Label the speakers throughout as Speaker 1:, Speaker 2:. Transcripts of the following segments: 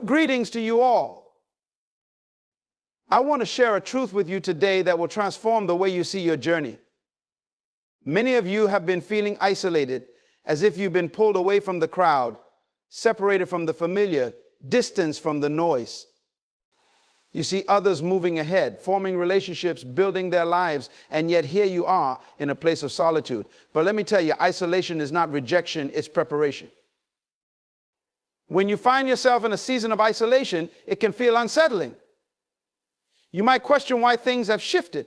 Speaker 1: Greetings to you all. I want to share a truth with you today that will transform the way you see your journey. Many of you have been feeling isolated, as if you've been pulled away from the crowd, separated from the familiar, distanced from the noise. You see others moving ahead, forming relationships, building their lives, and yet here you are in a place of solitude. But let me tell you, isolation is not rejection, it's preparation. When you find yourself in a season of isolation, it can feel unsettling. You might question why things have shifted,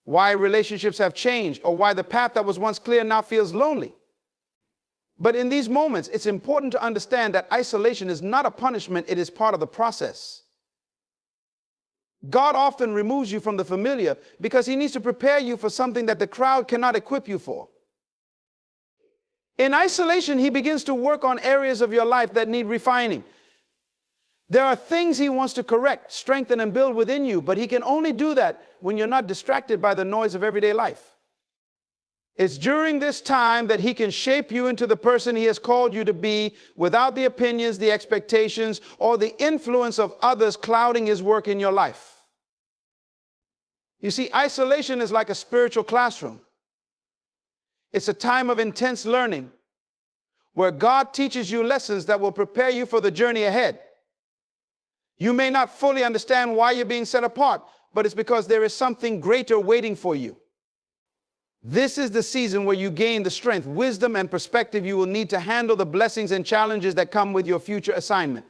Speaker 1: why relationships have changed, or why the path that was once clear now feels lonely. But in these moments, it's important to understand that isolation is not a punishment, it is part of the process. God often removes you from the familiar because he needs to prepare you for something that the crowd cannot equip you for. In isolation, he begins to work on areas of your life that need refining. There are things he wants to correct, strengthen, and build within you, but he can only do that when you're not distracted by the noise of everyday life. It's during this time that he can shape you into the person he has called you to be without the opinions, the expectations, or the influence of others clouding his work in your life. You see, isolation is like a spiritual classroom. It's a time of intense learning where God teaches you lessons that will prepare you for the journey ahead. You may not fully understand why you're being set apart, but it's because there is something greater waiting for you. This is the season where you gain the strength, wisdom, and perspective you will need to handle the blessings and challenges that come with your future assignment.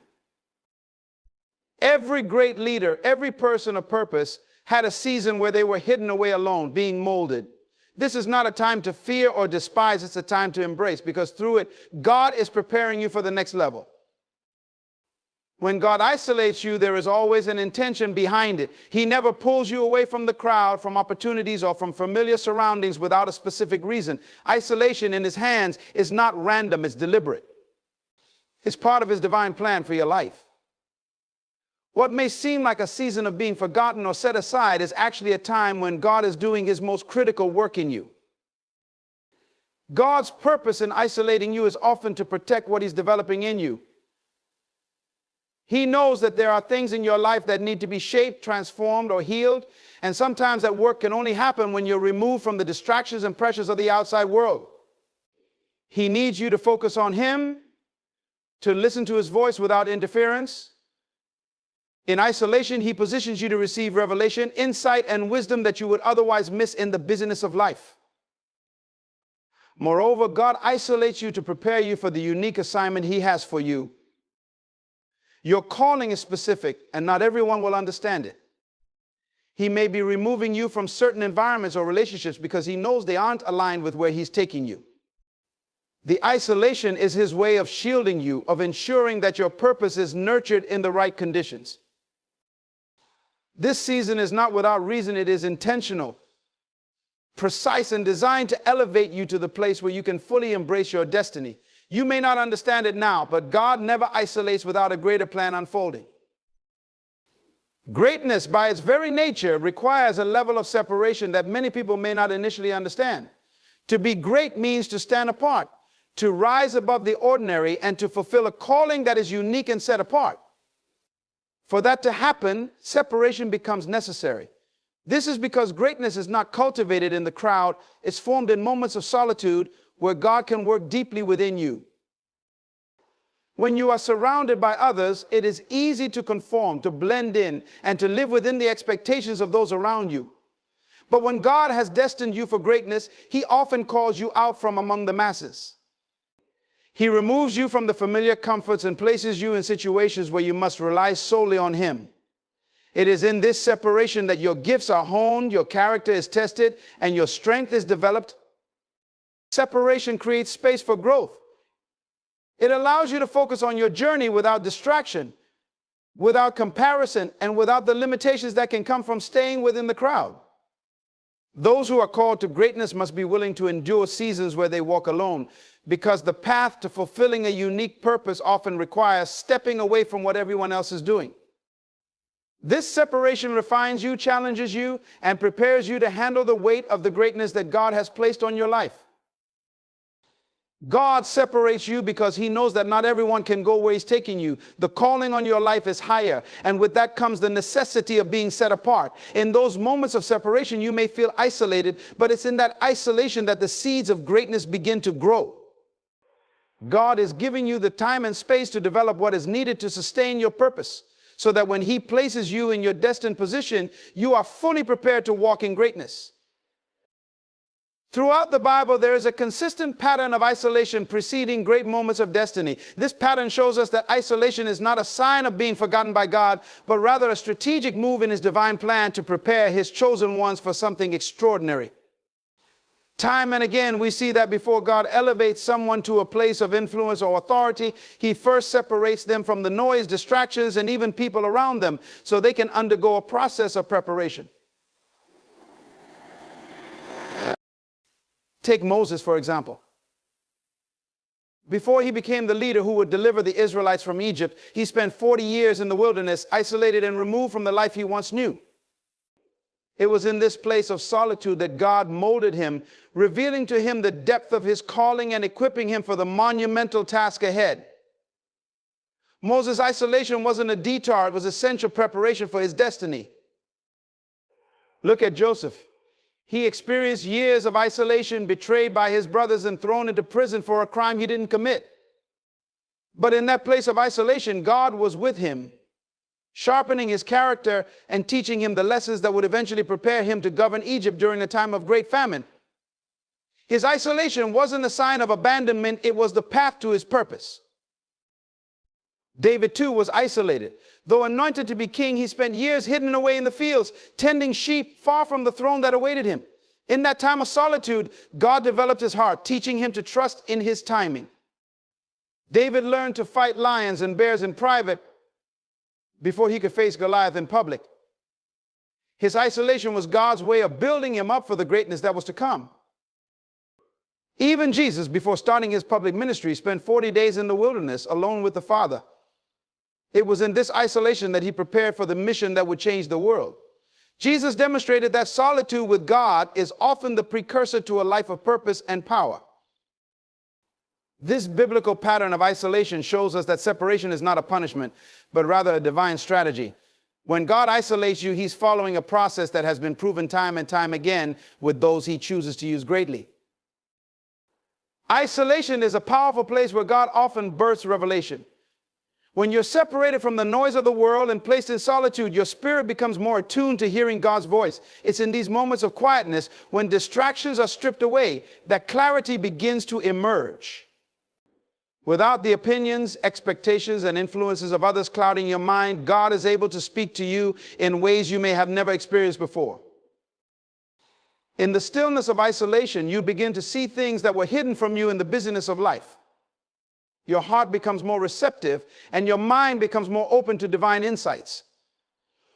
Speaker 1: Every great leader, every person of purpose had a season where they were hidden away alone, being molded. This is not a time to fear or despise, it's a time to embrace, because through it, God is preparing you for the next level. When God isolates you, there is always an intention behind it. He never pulls you away from the crowd, from opportunities, or from familiar surroundings without a specific reason. Isolation in his hands is not random, it's deliberate. It's part of his divine plan for your life. What may seem like a season of being forgotten or set aside is actually a time when God is doing his most critical work in you. God's purpose in isolating you is often to protect what he's developing in you. He knows that there are things in your life that need to be shaped, transformed, or healed, and sometimes that work can only happen when you're removed from the distractions and pressures of the outside world. He needs you to focus on him, to listen to his voice without interference. In isolation, he positions you to receive revelation, insight, and wisdom that you would otherwise miss in the busyness of life. Moreover, God isolates you to prepare you for the unique assignment he has for you. Your calling is specific, and not everyone will understand it. He may be removing you from certain environments or relationships because he knows they aren't aligned with where he's taking you. The isolation is his way of shielding you, of ensuring that your purpose is nurtured in the right conditions. This season is not without reason. It is intentional, precise, and designed to elevate you to the place where you can fully embrace your destiny. You may not understand it now, but God never isolates without a greater plan unfolding. Greatness, by its very nature, requires a level of separation that many people may not initially understand. To be great means to stand apart, to rise above the ordinary, and to fulfill a calling that is unique and set apart. For that to happen, separation becomes necessary. This is because greatness is not cultivated in the crowd. It's formed in moments of solitude where God can work deeply within you. When you are surrounded by others, it is easy to conform, to blend in, and to live within the expectations of those around you. But when God has destined you for greatness, he often calls you out from among the masses. He removes you from the familiar comforts and places you in situations where you must rely solely on him. It is in this separation that your gifts are honed, your character is tested, and your strength is developed. Separation creates space for growth. It allows you to focus on your journey without distraction, without comparison, and without the limitations that can come from staying within the crowd. Those who are called to greatness must be willing to endure seasons where they walk alone, because the path to fulfilling a unique purpose often requires stepping away from what everyone else is doing. This separation refines you, challenges you, and prepares you to handle the weight of the greatness that God has placed on your life. God separates you because he knows that not everyone can go where he's taking you. The calling on your life is higher, and with that comes the necessity of being set apart. In those moments of separation, you may feel isolated, but it's in that isolation that the seeds of greatness begin to grow. God is giving you the time and space to develop what is needed to sustain your purpose, so that when he places you in your destined position, you are fully prepared to walk in greatness. Throughout the Bible, there is a consistent pattern of isolation preceding great moments of destiny. This pattern shows us that isolation is not a sign of being forgotten by God, but rather a strategic move in his divine plan to prepare his chosen ones for something extraordinary. Time and again, we see that before God elevates someone to a place of influence or authority, he first separates them from the noise, distractions, and even people around them so they can undergo a process of preparation. Take Moses, for example. Before he became the leader who would deliver the Israelites from Egypt, he spent 40 years in the wilderness, isolated and removed from the life he once knew. It was in this place of solitude that God molded him, revealing to him the depth of his calling and equipping him for the monumental task ahead. Moses' isolation wasn't a detour, it was essential preparation for his destiny. Look at Joseph. He experienced years of isolation, betrayed by his brothers and thrown into prison for a crime he didn't commit. But in that place of isolation, God was with him, sharpening his character and teaching him the lessons that would eventually prepare him to govern Egypt during a time of great famine. His isolation wasn't a sign of abandonment, it was the path to his purpose. David too was isolated. Though anointed to be king, he spent years hidden away in the fields, tending sheep far from the throne that awaited him. In that time of solitude, God developed his heart, teaching him to trust in his timing. David learned to fight lions and bears in private before he could face Goliath in public. His isolation was God's way of building him up for the greatness that was to come. Even Jesus, before starting his public ministry, spent 40 days in the wilderness alone with the Father. It was in this isolation that he prepared for the mission that would change the world. Jesus demonstrated that solitude with God is often the precursor to a life of purpose and power. This biblical pattern of isolation shows us that separation is not a punishment, but rather a divine strategy. When God isolates you, he's following a process that has been proven time and time again with those he chooses to use greatly. Isolation is a powerful place where God often births revelation. When you're separated from the noise of the world and placed in solitude, your spirit becomes more attuned to hearing God's voice. It's in these moments of quietness, when distractions are stripped away, that clarity begins to emerge. Without the opinions, expectations, and influences of others clouding your mind, God is able to speak to you in ways you may have never experienced before. In the stillness of isolation, you begin to see things that were hidden from you in the busyness of life. Your heart becomes more receptive, and your mind becomes more open to divine insights.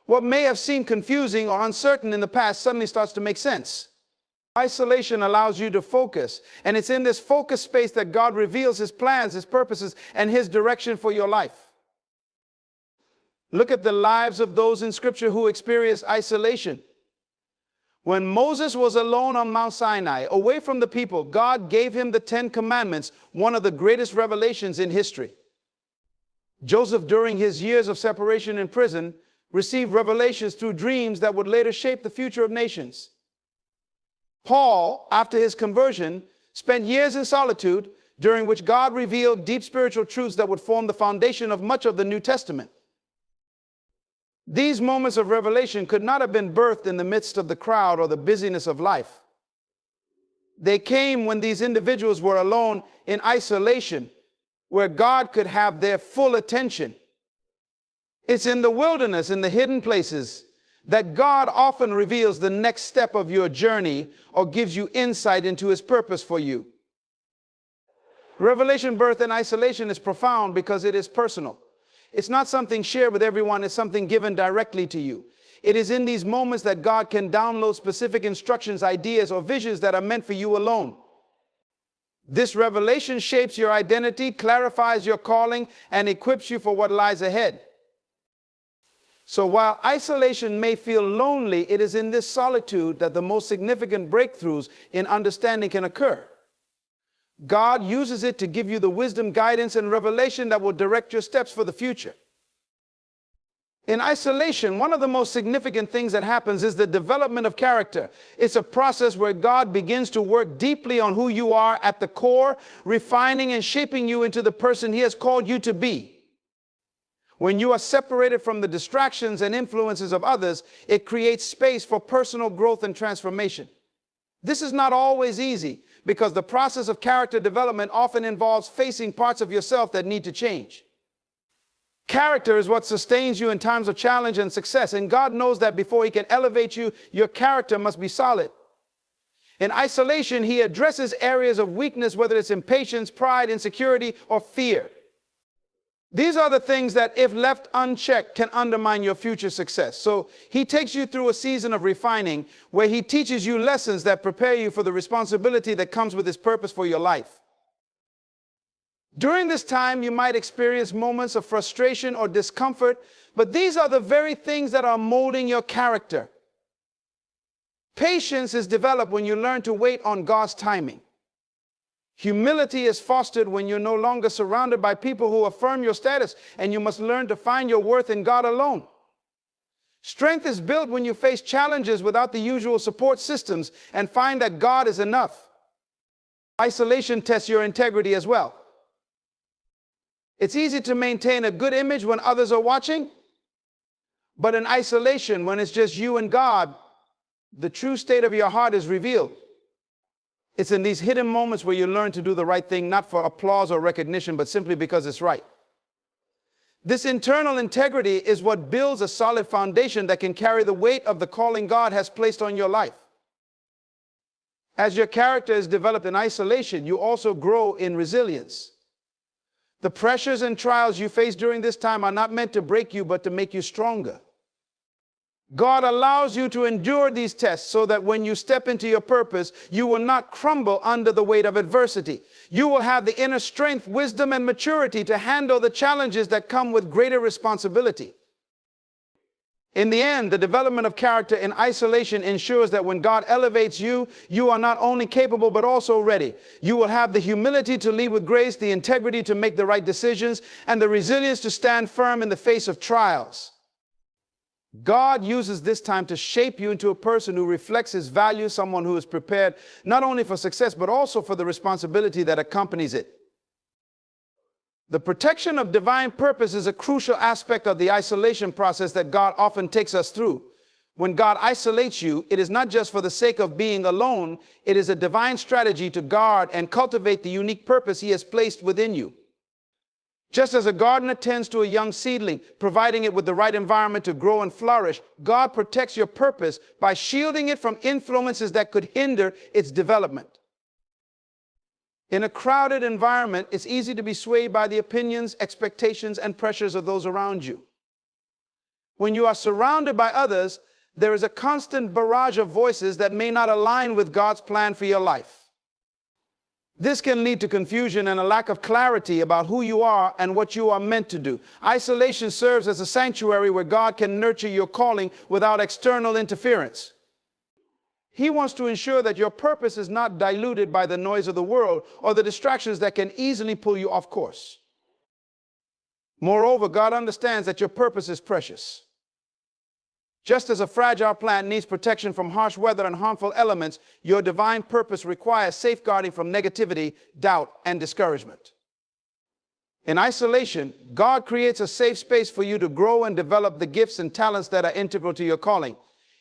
Speaker 1: What may have seemed confusing or uncertain in the past suddenly starts to make sense. Isolation allows you to focus, and it's in this focus space that God reveals his plans, his purposes, and his direction for your life. Look at the lives of those in Scripture who experienced isolation. When Moses was alone on Mount Sinai, away from the people, God gave him the 10 Commandments, one of the greatest revelations in history. Joseph, during his years of separation in prison, received revelations through dreams that would later shape the future of nations. Paul, after his conversion, spent years in solitude, during which God revealed deep spiritual truths that would form the foundation of much of the New Testament. These moments of revelation could not have been birthed in the midst of the crowd or the busyness of life. They came when these individuals were alone in isolation, where God could have their full attention. It's in the wilderness, in the hidden places, that God often reveals the next step of your journey or gives you insight into his purpose for you. Revelation birthed in isolation is profound because it is personal. It's not something shared with everyone, it's something given directly to you. It is in these moments that God can download specific instructions, ideas, or visions that are meant for you alone. This revelation shapes your identity, clarifies your calling, and equips you for what lies ahead. So while isolation may feel lonely, it is in this solitude that the most significant breakthroughs in understanding can occur. God uses it to give you the wisdom, guidance, and revelation that will direct your steps for the future. In isolation, one of the most significant things that happens is the development of character. It's a process where God begins to work deeply on who you are at the core, refining and shaping you into the person He has called you to be. When you are separated from the distractions and influences of others, it creates space for personal growth and transformation. This is not always easy because the process of character development often involves facing parts of yourself that need to change. Character is what sustains you in times of challenge and success, and God knows that before He can elevate you, your character must be solid. In isolation, He addresses areas of weakness, whether it's impatience, pride, insecurity, or fear. These are the things that, if left unchecked, can undermine your future success. So He takes you through a season of refining where He teaches you lessons that prepare you for the responsibility that comes with His purpose for your life. During this time, you might experience moments of frustration or discomfort, but these are the very things that are molding your character. Patience is developed when you learn to wait on God's timing. Humility is fostered when you're no longer surrounded by people who affirm your status, and you must learn to find your worth in God alone. Strength is built when you face challenges without the usual support systems and find that God is enough. Isolation tests your integrity as well. It's easy to maintain a good image when others are watching, but in isolation, when it's just you and God, the true state of your heart is revealed. It's in these hidden moments where you learn to do the right thing, not for applause or recognition, but simply because it's right. This internal integrity is what builds a solid foundation that can carry the weight of the calling God has placed on your life. As your character is developed in isolation, you also grow in resilience. The pressures and trials you face during this time are not meant to break you, but to make you stronger. God allows you to endure these tests so that when you step into your purpose, you will not crumble under the weight of adversity. You will have the inner strength, wisdom, and maturity to handle the challenges that come with greater responsibility. In the end, the development of character in isolation ensures that when God elevates you, you are not only capable but also ready. You will have the humility to lead with grace, the integrity to make the right decisions, and the resilience to stand firm in the face of trials. God uses this time to shape you into a person who reflects His values, someone who is prepared not only for success but also for the responsibility that accompanies it. The protection of divine purpose is a crucial aspect of the isolation process that God often takes us through. When God isolates you, it is not just for the sake of being alone. It is a divine strategy to guard and cultivate the unique purpose He has placed within you. Just as a gardener tends to a young seedling, providing it with the right environment to grow and flourish, God protects your purpose by shielding it from influences that could hinder its development. In a crowded environment, it's easy to be swayed by the opinions, expectations, and pressures of those around you. When you are surrounded by others, there is a constant barrage of voices that may not align with God's plan for your life. This can lead to confusion and a lack of clarity about who you are and what you are meant to do. Isolation serves as a sanctuary where God can nurture your calling without external interference. He wants to ensure that your purpose is not diluted by the noise of the world or the distractions that can easily pull you off course. Moreover, God understands that your purpose is precious. Just as a fragile plant needs protection from harsh weather and harmful elements, your divine purpose requires safeguarding from negativity, doubt, and discouragement. In isolation, God creates a safe space for you to grow and develop the gifts and talents that are integral to your calling.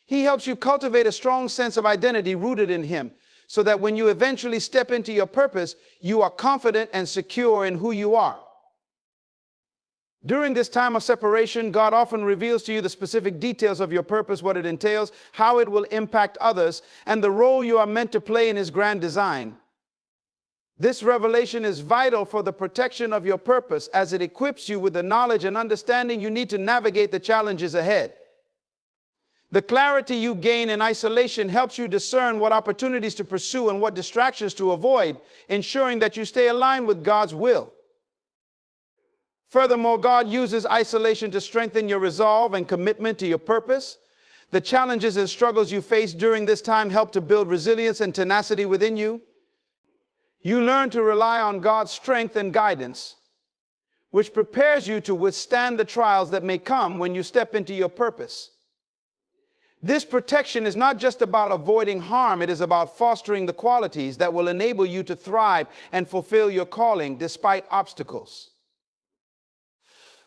Speaker 1: He helps you cultivate a strong sense of identity rooted in Him, so that when you eventually step into your purpose, you are confident and secure in who you are. During this time of separation, God often reveals to you the specific details of your purpose, what it entails, how it will impact others, and the role you are meant to play in His grand design. This revelation is vital for the protection of your purpose as it equips you with the knowledge and understanding you need to navigate the challenges ahead. The clarity you gain in isolation helps you discern what opportunities to pursue and what distractions to avoid, ensuring that you stay aligned with God's will. Furthermore, God uses isolation to strengthen your resolve and commitment to your purpose. The challenges and struggles you face during this time help to build resilience and tenacity within you. You learn to rely on God's strength and guidance, which prepares you to withstand the trials that may come when you step into your purpose. This protection is not just about avoiding harm, it is about fostering the qualities that will enable you to thrive and fulfill your calling despite obstacles.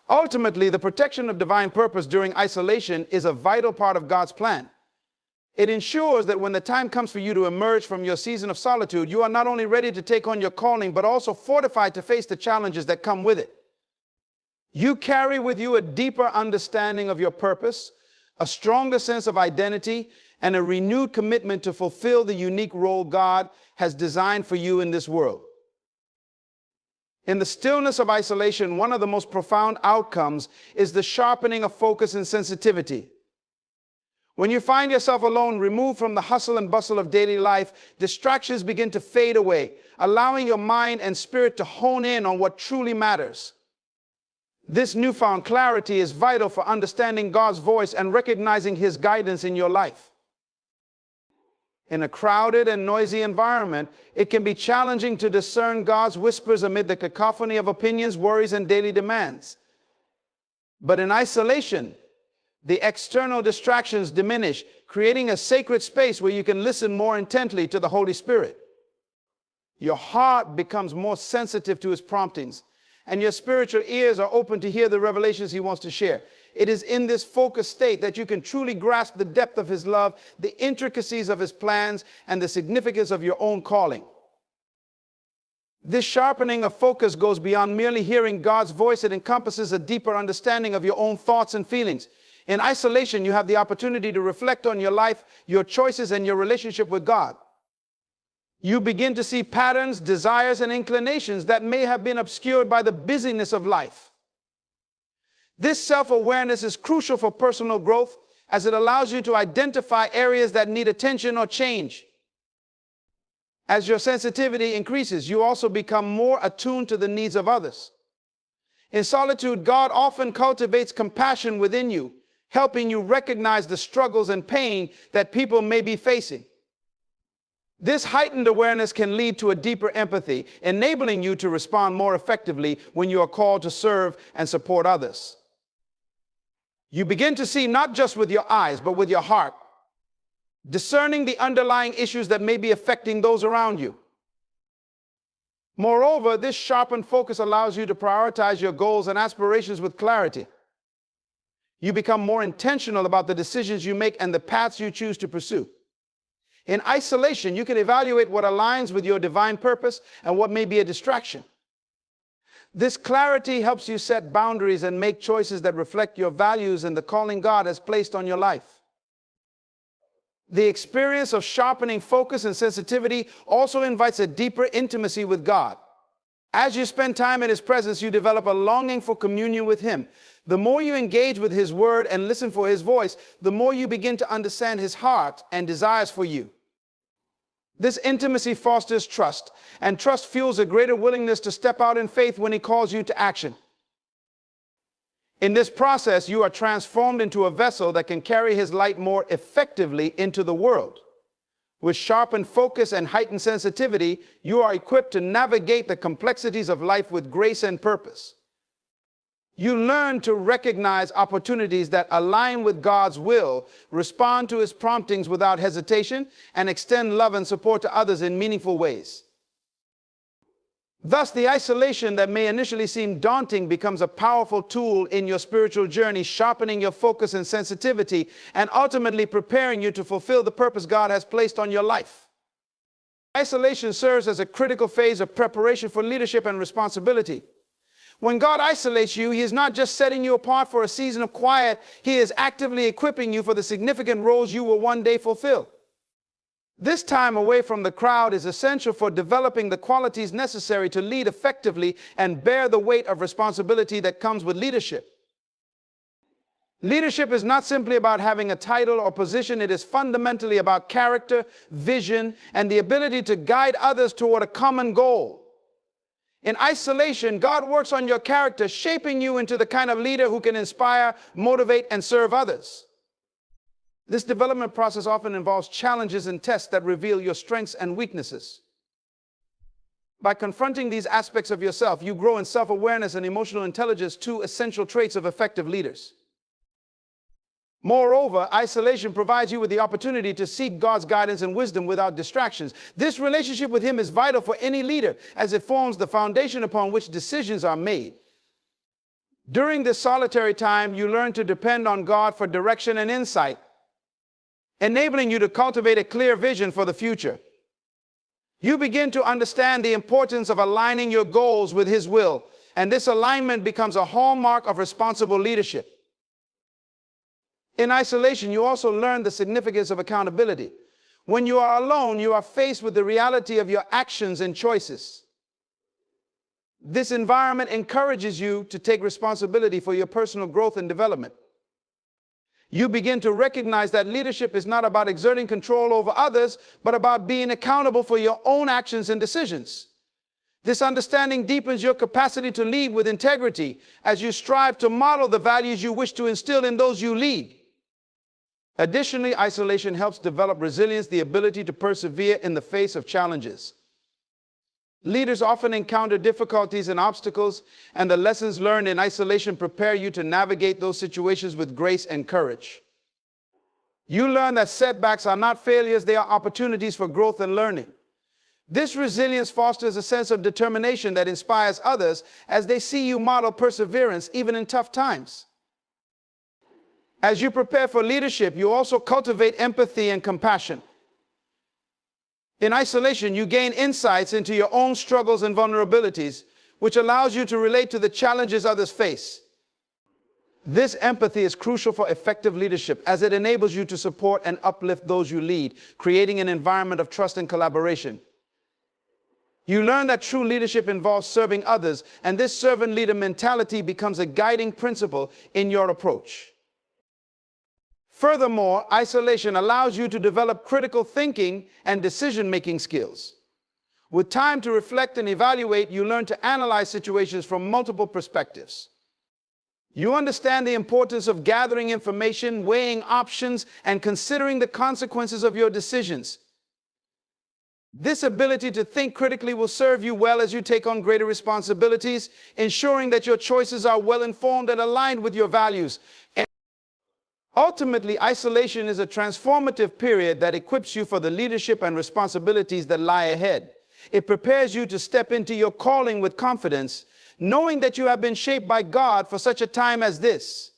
Speaker 1: Ultimately, the protection of divine purpose during isolation is a vital part of God's plan. It ensures that when the time comes for you to emerge from your season of solitude, you are not only ready to take on your calling, but also fortified to face the challenges that come with it. You carry with you a deeper understanding of your purpose, a stronger sense of identity, and a renewed commitment to fulfill the unique role God has designed for you in this world. In the stillness of isolation, one of the most profound outcomes is the sharpening of focus and sensitivity. When you find yourself alone, removed from the hustle and bustle of daily life, distractions begin to fade away, allowing your mind and spirit to hone in on what truly matters. This newfound clarity is vital for understanding God's voice and recognizing His guidance in your life. In a crowded and noisy environment, it can be challenging to discern God's whispers amid the cacophony of opinions, worries, and daily demands. But in isolation, the external distractions diminish, creating a sacred space where you can listen more intently to the Holy Spirit. Your heart becomes more sensitive to His promptings, and your spiritual ears are open to hear the revelations He wants to share. It is in this focused state that you can truly grasp the depth of His love, the intricacies of His plans, and the significance of your own calling. This sharpening of focus goes beyond merely hearing God's voice. It encompasses a deeper understanding of your own thoughts and feelings. In isolation, you have the opportunity to reflect on your life, your choices, and your relationship with God. You begin to see patterns, desires, and inclinations that may have been obscured by the busyness of life. This self-awareness is crucial for personal growth, as it allows you to identify areas that need attention or change. As your sensitivity increases, you also become more attuned to the needs of others. In solitude, God often cultivates compassion within you, helping you recognize the struggles and pain that people may be facing. This heightened awareness can lead to a deeper empathy, enabling you to respond more effectively when you are called to serve and support others. You begin to see not just with your eyes, but with your heart, discerning the underlying issues that may be affecting those around you. Moreover, this sharpened focus allows you to prioritize your goals and aspirations with clarity. You become more intentional about the decisions you make and the paths you choose to pursue. In isolation, you can evaluate what aligns with your divine purpose and what may be a distraction. This clarity helps you set boundaries and make choices that reflect your values and the calling God has placed on your life. The experience of sharpening focus and sensitivity also invites a deeper intimacy with God. As you spend time in His presence, you develop a longing for communion with Him. The more you engage with His word and listen for His voice, the more you begin to understand His heart and desires for you. This intimacy fosters trust, and trust fuels a greater willingness to step out in faith when He calls you to action. In this process, you are transformed into a vessel that can carry His light more effectively into the world. With sharpened focus and heightened sensitivity, you are equipped to navigate the complexities of life with grace and purpose. You learn to recognize opportunities that align with God's will, respond to His promptings without hesitation, and extend love and support to others in meaningful ways. Thus, the isolation that may initially seem daunting becomes a powerful tool in your spiritual journey, sharpening your focus and sensitivity, and ultimately preparing you to fulfill the purpose God has placed on your life. Isolation serves as a critical phase of preparation for leadership and responsibility. When God isolates you, He is not just setting you apart for a season of quiet, He is actively equipping you for the significant roles you will one day fulfill. This time away from the crowd is essential for developing the qualities necessary to lead effectively and bear the weight of responsibility that comes with leadership. Leadership is not simply about having a title or position. It is fundamentally about character, vision, and the ability to guide others toward a common goal. In isolation, God works on your character, shaping you into the kind of leader who can inspire, motivate, and serve others. This development process often involves challenges and tests that reveal your strengths and weaknesses. By confronting these aspects of yourself, you grow in self-awareness and emotional intelligence, two essential traits of effective leaders. Moreover, isolation provides you with the opportunity to seek God's guidance and wisdom without distractions. This relationship with Him is vital for any leader, as it forms the foundation upon which decisions are made. During this solitary time, you learn to depend on God for direction and insight, enabling you to cultivate a clear vision for the future. You begin to understand the importance of aligning your goals with His will, and this alignment becomes a hallmark of responsible leadership. In isolation, you also learn the significance of accountability. When you are alone, you are faced with the reality of your actions and choices. This environment encourages you to take responsibility for your personal growth and development. You begin to recognize that leadership is not about exerting control over others, but about being accountable for your own actions and decisions. This understanding deepens your capacity to lead with integrity as you strive to model the values you wish to instill in those you lead. Additionally, isolation helps develop resilience, the ability to persevere in the face of challenges. Leaders often encounter difficulties and obstacles, and the lessons learned in isolation prepare you to navigate those situations with grace and courage. You learn that setbacks are not failures, they are opportunities for growth and learning. This resilience fosters a sense of determination that inspires others as they see you model perseverance even in tough times. As you prepare for leadership, you also cultivate empathy and compassion. In isolation, you gain insights into your own struggles and vulnerabilities, which allows you to relate to the challenges others face. This empathy is crucial for effective leadership, as it enables you to support and uplift those you lead, creating an environment of trust and collaboration. You learn that true leadership involves serving others, and this servant leader mentality becomes a guiding principle in your approach. Furthermore, isolation allows you to develop critical thinking and decision-making skills. With time to reflect and evaluate, you learn to analyze situations from multiple perspectives. You understand the importance of gathering information, weighing options, and considering the consequences of your decisions. This ability to think critically will serve you well as you take on greater responsibilities, ensuring that your choices are well-informed and aligned with your values. Ultimately, isolation is a transformative period that equips you for the leadership and responsibilities that lie ahead. It prepares you to step into your calling with confidence, knowing that you have been shaped by God for such a time as this.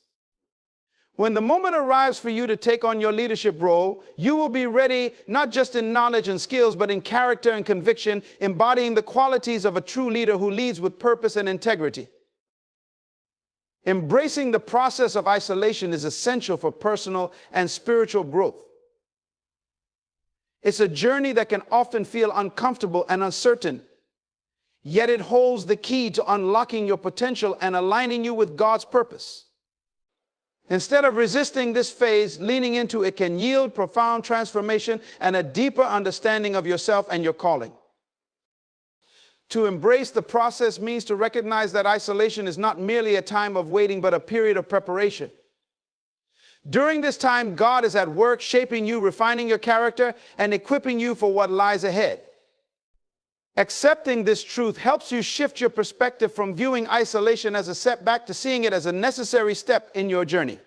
Speaker 1: When the moment arrives for you to take on your leadership role, you will be ready not just in knowledge and skills, but in character and conviction, embodying the qualities of a true leader who leads with purpose and integrity. Embracing the process of isolation is essential for personal and spiritual growth. It's a journey that can often feel uncomfortable and uncertain, yet it holds the key to unlocking your potential and aligning you with God's purpose. Instead of resisting this phase, leaning into it can yield profound transformation and a deeper understanding of yourself and your calling. To embrace the process means to recognize that isolation is not merely a time of waiting, but a period of preparation. During this time, God is at work shaping you, refining your character, and equipping you for what lies ahead. Accepting this truth helps you shift your perspective from viewing isolation as a setback to seeing it as a necessary step in your journey.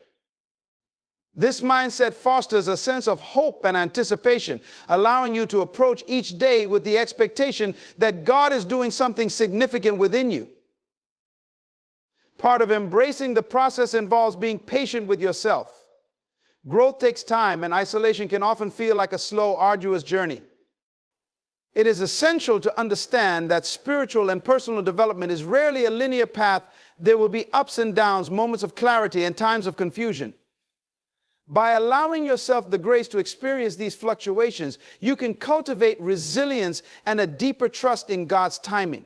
Speaker 1: This mindset fosters a sense of hope and anticipation, allowing you to approach each day with the expectation that God is doing something significant within you. Part of embracing the process involves being patient with yourself. Growth takes time, and isolation can often feel like a slow, arduous journey. It is essential to understand that spiritual and personal development is rarely a linear path. There will be ups and downs, moments of clarity, and times of confusion. By allowing yourself the grace to experience these fluctuations, you can cultivate resilience and a deeper trust in God's timing.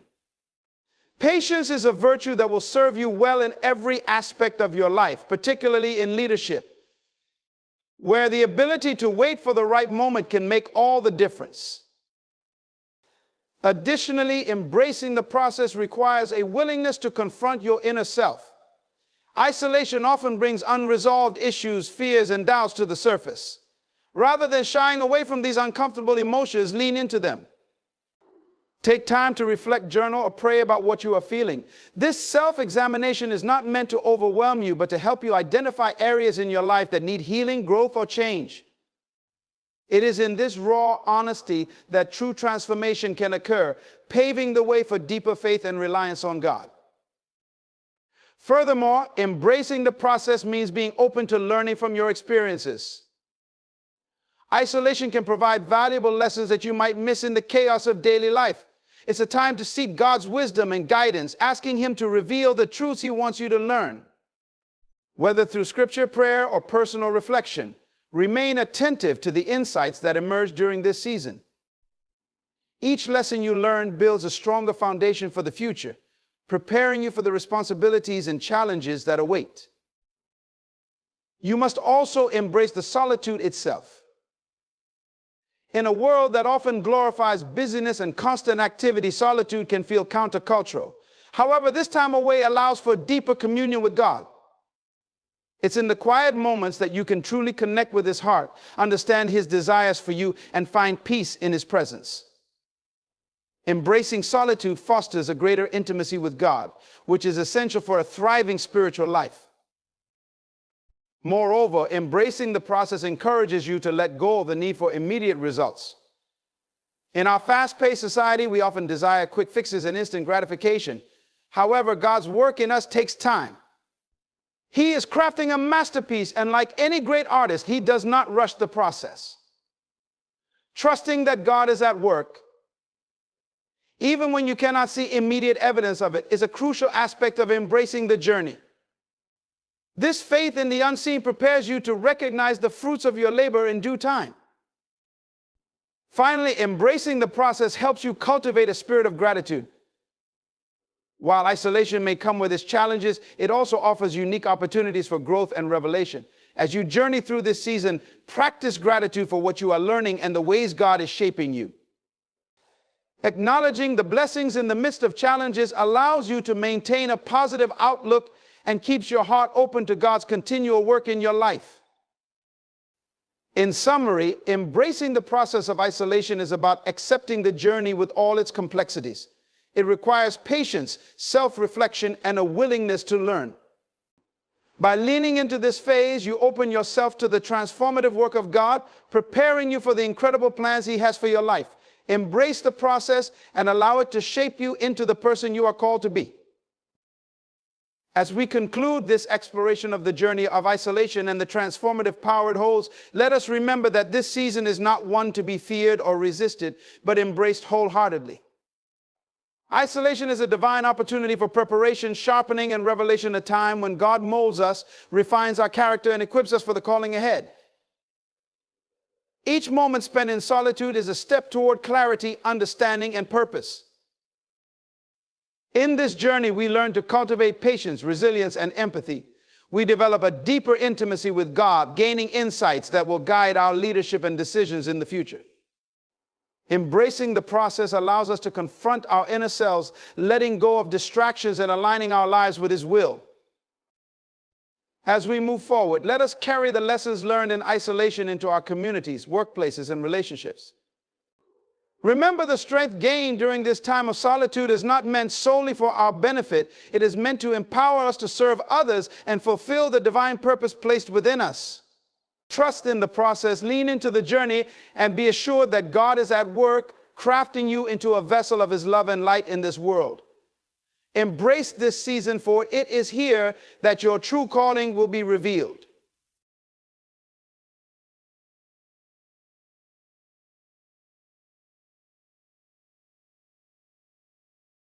Speaker 1: Patience is a virtue that will serve you well in every aspect of your life, particularly in leadership, where the ability to wait for the right moment can make all the difference. Additionally, embracing the process requires a willingness to confront your inner self. Isolation often brings unresolved issues, fears, and doubts to the surface. Rather than shying away from these uncomfortable emotions, lean into them. Take time to reflect, journal, or pray about what you are feeling. This self-examination is not meant to overwhelm you, but to help you identify areas in your life that need healing, growth, or change. It is in this raw honesty that true transformation can occur, paving the way for deeper faith and reliance on God. Furthermore, embracing the process means being open to learning from your experiences. Isolation can provide valuable lessons that you might miss in the chaos of daily life. It's a time to seek God's wisdom and guidance, asking Him to reveal the truths He wants you to learn. Whether through scripture, prayer, or personal reflection, remain attentive to the insights that emerge during this season. Each lesson you learn builds a stronger foundation for the future, preparing you for the responsibilities and challenges that await. You must also embrace the solitude itself. In a world that often glorifies busyness and constant activity, solitude can feel countercultural. However, this time away allows for deeper communion with God. It's in the quiet moments that you can truly connect with His heart, understand His desires for you, and find peace in His presence. Embracing solitude fosters a greater intimacy with God, which is essential for a thriving spiritual life. Moreover, embracing the process encourages you to let go of the need for immediate results. In our fast-paced society, we often desire quick fixes and instant gratification. However, God's work in us takes time. He is crafting a masterpiece, and like any great artist, He does not rush the process. Trusting that God is at work, even when you cannot see immediate evidence of it, is a crucial aspect of embracing the journey. This faith in the unseen prepares you to recognize the fruits of your labor in due time. Finally, embracing the process helps you cultivate a spirit of gratitude. While isolation may come with its challenges, it also offers unique opportunities for growth and revelation. As you journey through this season, practice gratitude for what you are learning and the ways God is shaping you. Acknowledging the blessings in the midst of challenges allows you to maintain a positive outlook and keeps your heart open to God's continual work in your life. In summary, embracing the process of isolation is about accepting the journey with all its complexities. It requires patience, self-reflection, and a willingness to learn. By leaning into this phase, you open yourself to the transformative work of God, preparing you for the incredible plans He has for your life. Embrace the process and allow it to shape you into the person you are called to be. As we conclude this exploration of the journey of isolation and the transformative power it holds, let us remember that this season is not one to be feared or resisted, but embraced wholeheartedly. Isolation is a divine opportunity for preparation, sharpening, and revelation, a time when God molds us, refines our character, and equips us for the calling ahead. Each moment spent in solitude is a step toward clarity, understanding, and purpose. In this journey, we learn to cultivate patience, resilience, and empathy. We develop a deeper intimacy with God, gaining insights that will guide our leadership and decisions in the future. Embracing the process allows us to confront our inner selves, letting go of distractions and aligning our lives with His will. As we move forward, let us carry the lessons learned in isolation into our communities, workplaces, and relationships. Remember, the strength gained during this time of solitude is not meant solely for our benefit. It is meant to empower us to serve others and fulfill the divine purpose placed within us. Trust in the process, lean into the journey, and be assured that God is at work, crafting you into a vessel of His love and light in this world. Embrace this season, for it is here that your true calling will be revealed.